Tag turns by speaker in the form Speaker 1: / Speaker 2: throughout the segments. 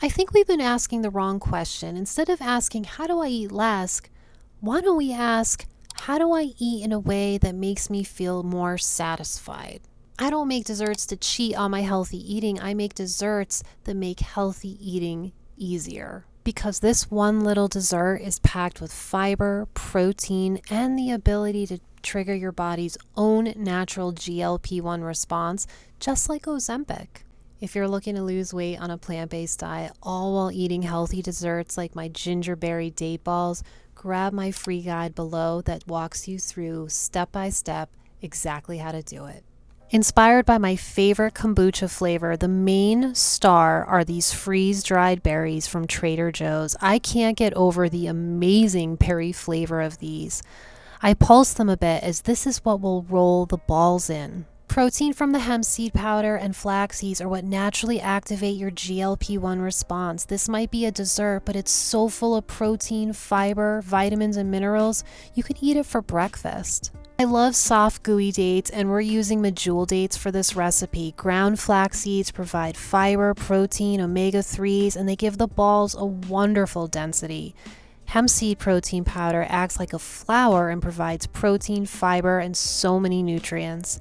Speaker 1: I think we've been asking the wrong question. Instead of asking, how do I eat less? Why don't we ask, how do I eat in a way that makes me feel more satisfied? I don't make desserts to cheat on my healthy eating. I make desserts that make healthy eating easier. Because this one little dessert is packed with fiber, protein, and the ability to trigger your body's own natural GLP-1 response, just like Ozempic. If you're looking to lose weight on a plant-based diet, all while eating healthy desserts like my gingerberry date balls, grab my free guide below that walks you through step by step exactly how to do it. Inspired by my favorite kombucha flavor, the main star are these freeze-dried berries from Trader Joe's. I can't get over the amazing berry flavor of these. I pulse them a bit as this is what will roll the balls in. Protein from the hemp seed powder and flax seeds are what naturally activate your GLP-1 response. This might be a dessert, but it's so full of protein, fiber, vitamins, and minerals, you could eat it for breakfast. I love soft, gooey dates, and we're using Medjool Dates for this recipe. Ground flax seeds provide fiber, protein, omega-3s, and they give the balls a wonderful density. Hemp seed protein powder acts like a flour and provides protein, fiber, and so many nutrients.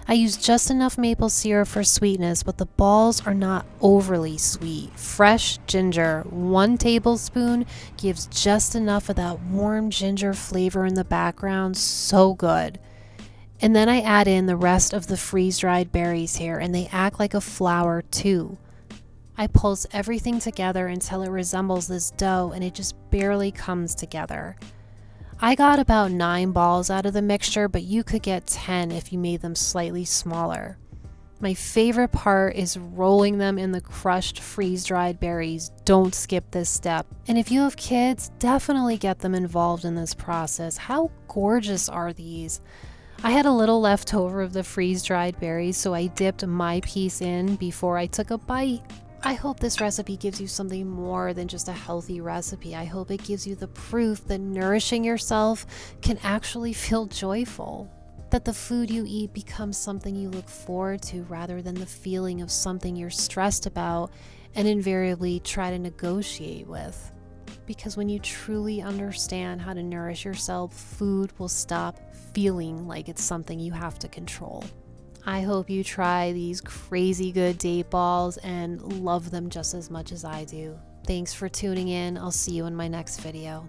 Speaker 1: I use just enough maple syrup for sweetness, but the balls are not overly sweet. Fresh ginger, 1 tablespoon, gives just enough of that warm ginger flavor in the background. So good. And then I add in the rest of the freeze-dried berries here, and they act like a flour too. I pulse everything together until it resembles this dough, and it just barely comes together. I got about 9 balls out of the mixture, but you could get 10 if you made them slightly smaller. My favorite part is rolling them in the crushed freeze-dried berries. Don't skip this step. And if you have kids, definitely get them involved in this process. How gorgeous are these? I had a little left over of the freeze-dried berries, so I dipped my piece in before I took a bite. I hope this recipe gives you something more than just a healthy recipe. I hope it gives you the proof that nourishing yourself can actually feel joyful. That the food you eat becomes something you look forward to rather than the feeling of something you're stressed about and invariably try to negotiate with. Because when you truly understand how to nourish yourself, food will stop feeling like it's something you have to control. I hope you try these crazy good date balls and love them just as much as I do. Thanks for tuning in. I'll see you in my next video.